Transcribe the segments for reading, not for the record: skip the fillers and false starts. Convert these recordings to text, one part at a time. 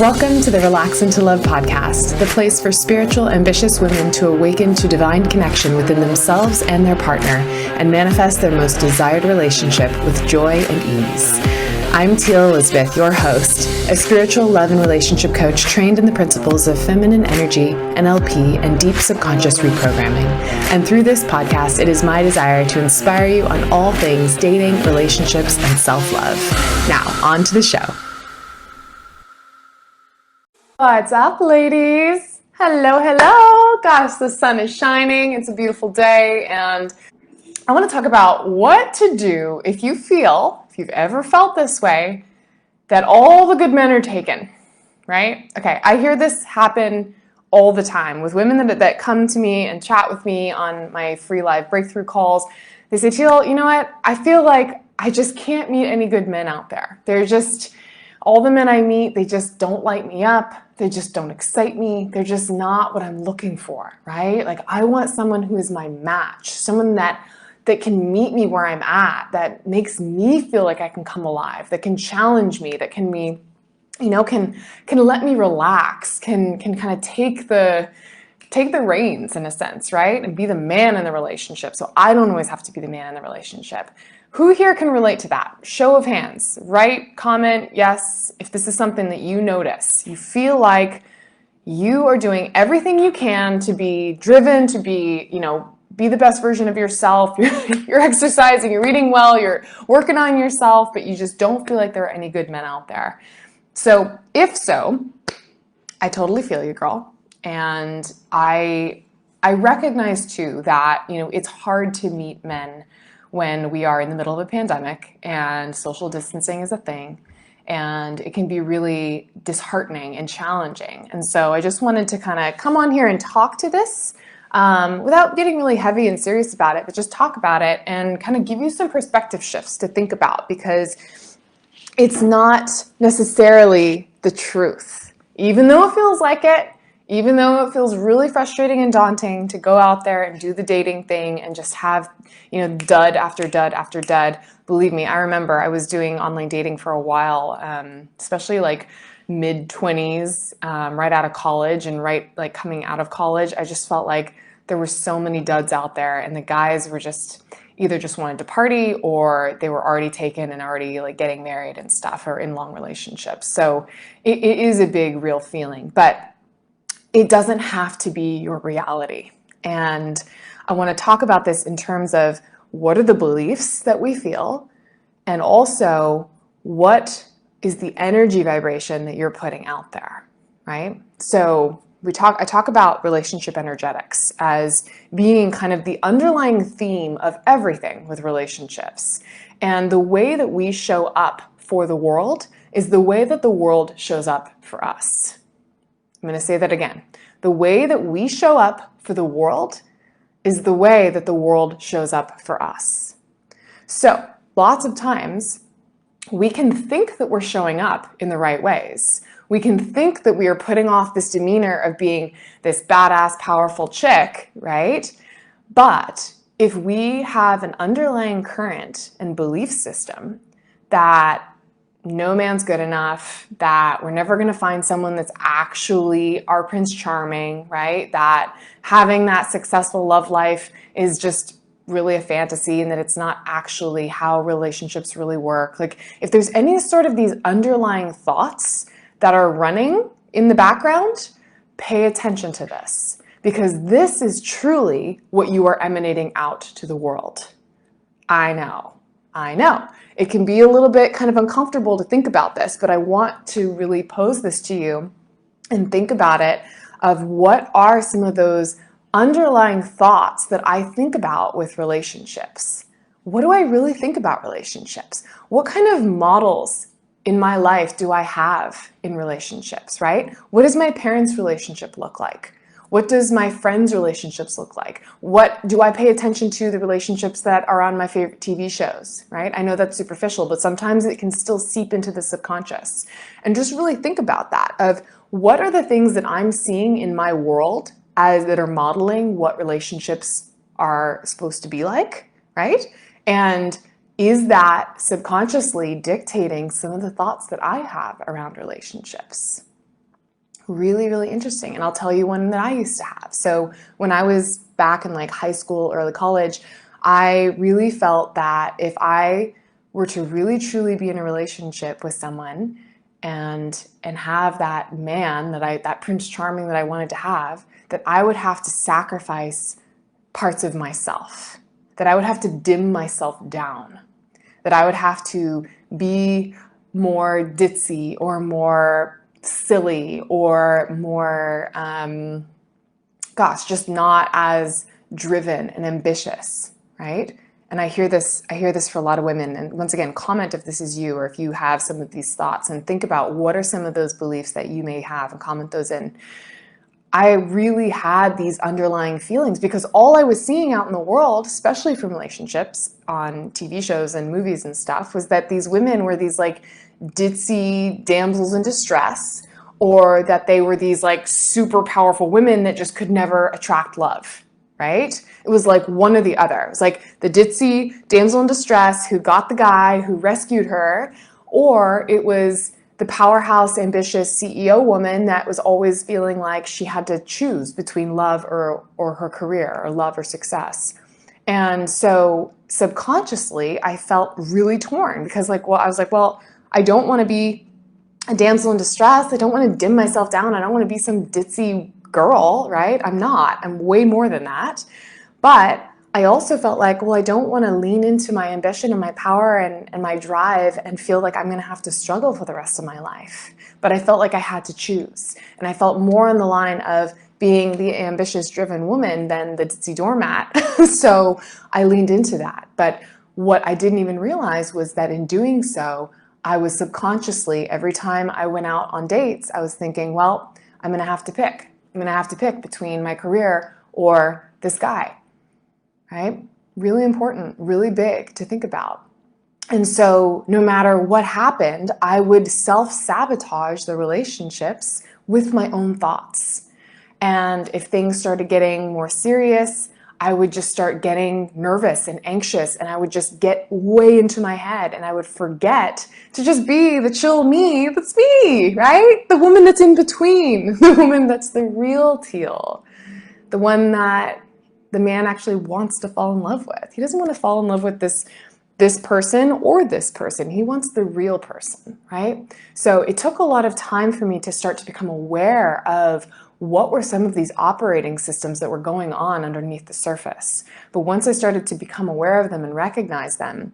Welcome to the Relax into Love podcast, the place for spiritual, ambitious women to awaken to divine connection within themselves and their partner and manifest their most desired relationship with joy and ease. I'm Teal Elizabeth, your host, a spiritual love and relationship coach trained in the principles of feminine energy, NLP, and deep subconscious reprogramming. And through this podcast, it is my desire to inspire you on all things dating, relationships, and self-love. Now, on to the show. What's up, ladies? Hello, hello. Gosh, the sun is shining. It's a beautiful day, and I want to talk about what to do if you've ever felt this way, that all the good men are taken, right? Okay, I hear this happen all the time with women that come to me and chat with me on my free live breakthrough calls. They say, Teal, you know what? I feel like I just can't meet any good men out there. They're just, all the men I meet, they just don't light me up. They just don't excite me. They're just not what I'm looking for, right? Like, I want someone who is my match, someone that can meet me where I'm at, that makes me feel like I can come alive, that can challenge me, that can let me relax, can kind of take the reins in a sense, right? And be the man in the relationship. So I don't always have to be the man in the relationship. Who here can relate to that? Show of hands, right? Comment, yes, if this is something that you notice. You feel like you are doing everything you can to be driven, to be, be the best version of yourself. You're exercising, you're eating well, you're working on yourself, but you just don't feel like there are any good men out there. So if so, I totally feel you, girl. And I recognize too that, it's hard to meet men when we are in the middle of a pandemic and social distancing is a thing. And it can be really disheartening and challenging. And so I just wanted to kind of come on here and talk to this without getting really heavy and serious about it, but just talk about it and kind of give you some perspective shifts to think about, because it's not necessarily the truth. Even though it feels like it, even though it feels really frustrating and daunting to go out there and do the dating thing and just have, dud after dud after dud. Believe me, I remember I was doing online dating for a while, especially like mid-20s, right out of college and coming out of college. I just felt like there were so many duds out there, and the guys were just either just wanted to party or they were already taken and already like getting married and stuff, or in long relationships. So it is a big, real feeling, but it doesn't have to be your reality. And I want to talk about this in terms of what are the beliefs that we feel, and also what is the energy vibration that you're putting out there, right? So I talk about relationship energetics as being kind of the underlying theme of everything with relationships. And the way that we show up for the world is the way that the world shows up for us. I'm going to say that again. The way that we show up for the world is the way that the world shows up for us. So lots of times we can think that we're showing up in the right ways. We can think that we are putting off this demeanor of being this badass, powerful chick, right? But if we have an underlying current and belief system that no man's good enough, that we're never going to find someone that's actually our Prince Charming, right? That having that successful love life is just really a fantasy and that it's not actually how relationships really work. Like, if there's any sort of these underlying thoughts that are running in the background, pay attention to this, because this is truly what you are emanating out to the world. I know. It can be a little bit kind of uncomfortable to think about this, but I want to really pose this to you and think about it, of what are some of those underlying thoughts that I think about with relationships. What do I really think about relationships? What kind of models in my life do I have in relationships, right? What does my parents' relationship look like? What does my friends' relationships look like? What do I pay attention to, the relationships that are on my favorite TV shows, right? I know that's superficial, but sometimes it can still seep into the subconscious. And just really think about that, of what are the things that I'm seeing in my world that are modeling what relationships are supposed to be like, right? And is that subconsciously dictating some of the thoughts that I have around relationships? Really, really interesting. And I'll tell you one that I used to have. So when I was back in like high school, early college, I really felt that if I were to really truly be in a relationship with someone and have that man that Prince Charming that I wanted to have, that I would have to sacrifice parts of myself, that I would have to dim myself down, that I would have to be more ditzy or more silly or more, just not as driven and ambitious, right? And I hear this for a lot of women. And once again, comment if this is you or if you have some of these thoughts, and think about what are some of those beliefs that you may have and comment those in. I really had these underlying feelings because all I was seeing out in the world, especially from relationships on TV shows and movies and stuff, was that these women were these like ditzy damsels in distress, or that they were these like super powerful women that just could never attract love, right? It was like one or the other. It was like the ditzy damsel in distress who got the guy who rescued her, or it was the powerhouse, ambitious CEO woman that was always feeling like she had to choose between love or her career, or love or success. And so subconsciously, I felt really torn because I was like, well, I don't want to be a damsel in distress. I don't want to dim myself down. I don't want to be some ditzy girl, right? I'm not. I'm way more than that. But I also felt like, well, I don't want to lean into my ambition and my power and my drive and feel like I'm going to have to struggle for the rest of my life. But I felt like I had to choose. And I felt more on the line of being the ambitious, driven woman than the ditzy doormat. So I leaned into that. But what I didn't even realize was that in doing so, I was subconsciously, every time I went out on dates, I was thinking, well, I'm going to have to pick. I'm going to have to pick between my career or this guy. Right? Really important, really big to think about. And so no matter what happened, I would self-sabotage the relationships with my own thoughts. And if things started getting more serious, I would just start getting nervous and anxious, and I would just get way into my head, and I would forget to just be the chill me that's me, right? The woman that's in between, the woman that's the real Teal, the one that the man actually wants to fall in love with. He doesn't want to fall in love with this person or this person. He wants the real person, right? So it took a lot of time for me to start to become aware of what were some of these operating systems that were going on underneath the surface. But once I started to become aware of them and recognize them,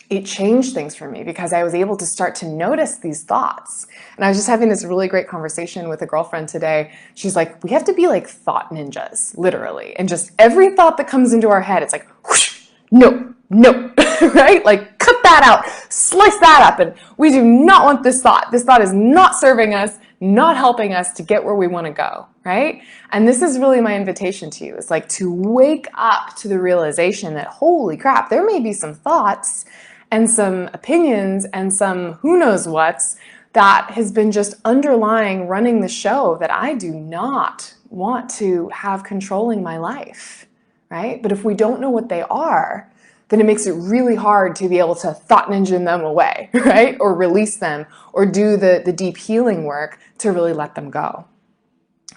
it changed things for me because I was able to start to notice these thoughts. And I was just having this really great conversation with a girlfriend today. She's like, we have to be like thought ninjas, literally. And just every thought that comes into our head, it's like, whoosh, no, right? Like cut that out, slice that up. And we do not want this thought. This thought is not serving us, not helping us to get where we want to go, right? And this is really my invitation to you. It's like to wake up to the realization that, holy crap, there may be some thoughts and some opinions and some who knows what's that has been just underlying running the show that I do not want to have controlling my life, right? But if we don't know what they are, then it makes it really hard to be able to thought ninja them away, right? Or release them, or do the deep healing work to really let them go,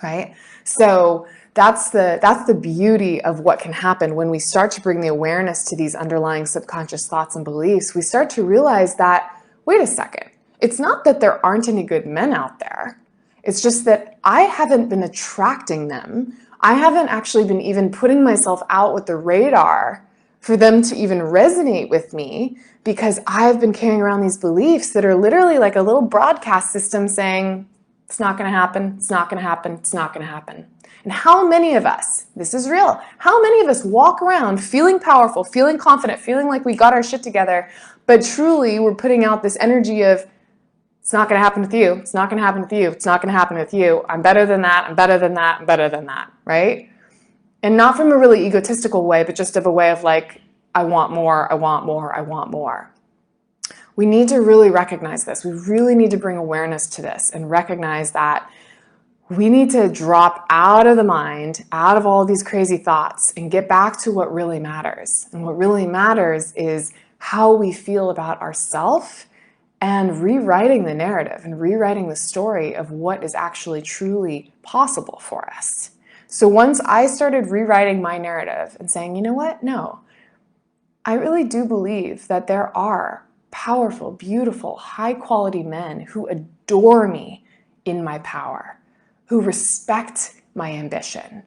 right? So that's the beauty of what can happen when we start to bring the awareness to these underlying subconscious thoughts and beliefs. We start to realize that, wait a second, it's not that there aren't any good men out there. It's just that I haven't been attracting them. I haven't actually been even putting myself out with the radar for them to even resonate with me, because I've been carrying around these beliefs that are literally like a little broadcast system saying, it's not going to happen, it's not going to happen, it's not going to happen. And how many of us, this is real, how many of us walk around feeling powerful, feeling confident, feeling like we got our shit together, but truly we're putting out this energy of, it's not going to happen with you, it's not going to happen with you, it's not going to happen with you, I'm better than that, I'm better than that, I'm better than that, right? And not from a really egotistical way, but just of a way of like, I want more, I want more, I want more. We need to really recognize this. We really need to bring awareness to this and recognize that we need to drop out of the mind, out of all these crazy thoughts, and get back to what really matters. And what really matters is how we feel about ourselves and rewriting the narrative and rewriting the story of what is actually truly possible for us. So once I started rewriting my narrative and saying, you know what? No, I really do believe that there are powerful, beautiful, high-quality men who adore me in my power, who respect my ambition,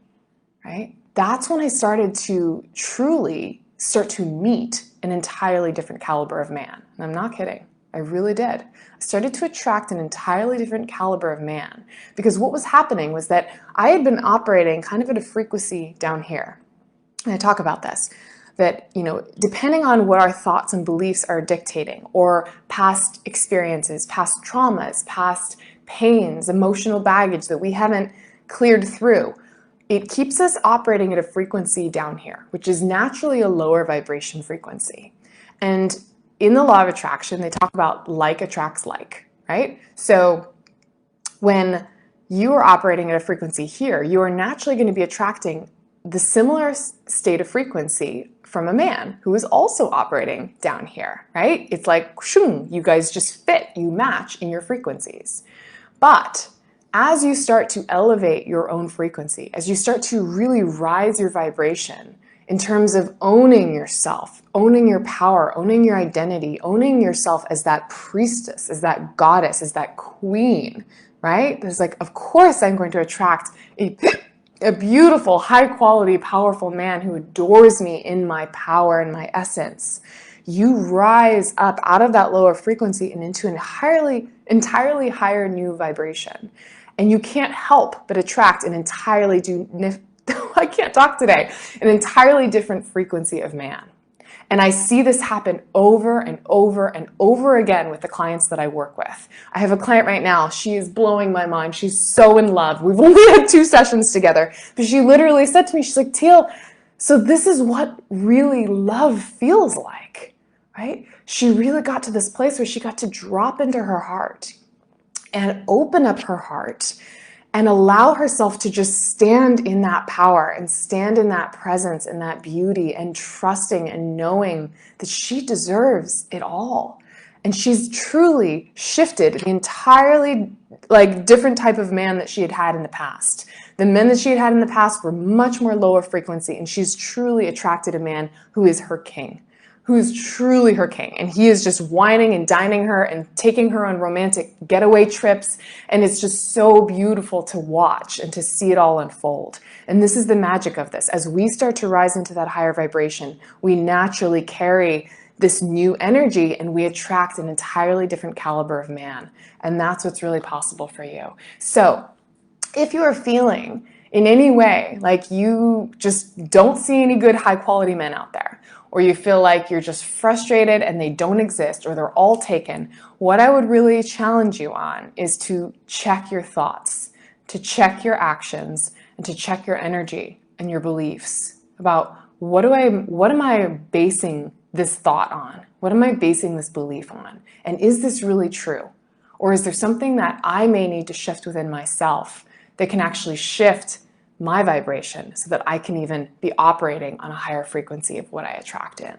right? That's when I started to truly start to meet an entirely different caliber of man. And I'm not kidding. I really did. I started to attract an entirely different caliber of man, because what was happening was that I had been operating kind of at a frequency down here. And I talk about this, that, you know, depending on what our thoughts and beliefs are dictating, or past experiences, past traumas, past pains, emotional baggage that we haven't cleared through, it keeps us operating at a frequency down here, which is naturally a lower vibration frequency. And in the law of attraction, they talk about like attracts like, right? So when you are operating at a frequency here, you are naturally going to be attracting the similar state of frequency from a man who is also operating down here, right? It's like, shoom, you guys just fit, you match in your frequencies. But as you start to elevate your own frequency, as you start to really rise your vibration in terms of owning yourself, owning your power, owning your identity, owning yourself as that priestess, as that goddess, as that queen, right? There's like, of course I'm going to attract a beautiful, high quality, powerful man who adores me in my power and my essence. You rise up out of that lower frequency and into an entirely higher new vibration. And you can't help but attract an entirely I can't talk today, an entirely different frequency of man. And I see this happen over and over and over again with the clients that I work with. I have a client right now. She is blowing my mind. She's so in love. We've only had 2 sessions together, but she literally said to me, she's like, Teal, so this is what really love feels like, right? She really got to this place where she got to drop into her heart and open up her heart and allow herself to just stand in that power and stand in that presence and that beauty and trusting and knowing that she deserves it all. And she's truly shifted the entirely different type of man that she had had in the past. The men that she had had in the past were much more lower frequency, and she's truly attracted a man who is her king, who is truly her king. And he is just whining and dining her and taking her on romantic getaway trips. And it's just so beautiful to watch and to see it all unfold. And this is the magic of this. As we start to rise into that higher vibration, we naturally carry this new energy and we attract an entirely different caliber of man. And that's what's really possible for you. So if you are feeling in any way like you just don't see any good high quality men out there, or you feel like you're just frustrated and they don't exist, or they're all taken, what I would really challenge you on is to check your thoughts, to check your actions, and to check your energy and your beliefs about what am I basing this thought on? What am I basing this belief on? And is this really true? Or is there something that I may need to shift within myself that can actually shift my vibration so that I can even be operating on a higher frequency of what I attract in?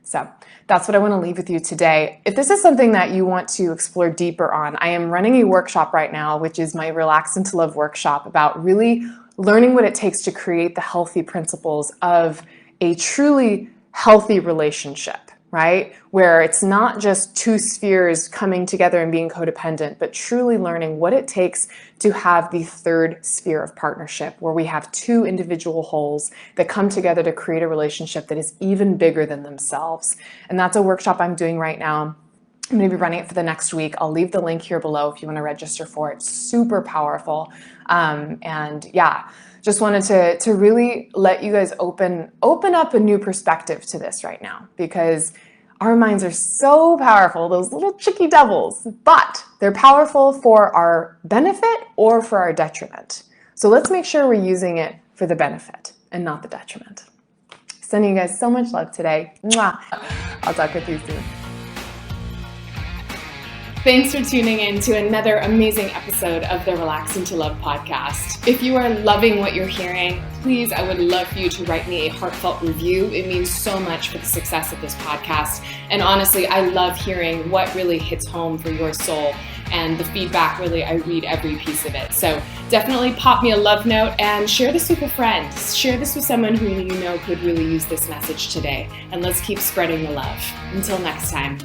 So that's what I want to leave with you today. If this is something that you want to explore deeper on, I am running a workshop right now, which is my Relax into Love workshop, about really learning what it takes to create the healthy principles of a truly healthy relationship, right? Where it's not just 2 spheres coming together and being codependent, but truly learning what it takes to have the 3rd sphere of partnership, where we have 2 individual wholes that come together to create a relationship that is even bigger than themselves. And that's a workshop I'm doing right now. I'm going to be running it for the next week. I'll leave the link here below if you want to register for it. Super powerful. And yeah, just wanted to really let you guys open up a new perspective to this right now, because our minds are so powerful, those little chicky devils, but they're powerful for our benefit or for our detriment. So let's make sure we're using it for the benefit and not the detriment. Sending you guys so much love today. Mwah. I'll talk with you soon. Thanks for tuning in to another amazing episode of the Relaxing to Love podcast. If you are loving what you're hearing, please, I would love for you to write me a heartfelt review. It means so much for the success of this podcast. And honestly, I love hearing what really hits home for your soul. And the feedback, really, I read every piece of it. So definitely pop me a love note and share this with a friend. Share this with someone who you know could really use this message today. And let's keep spreading the love. Until next time.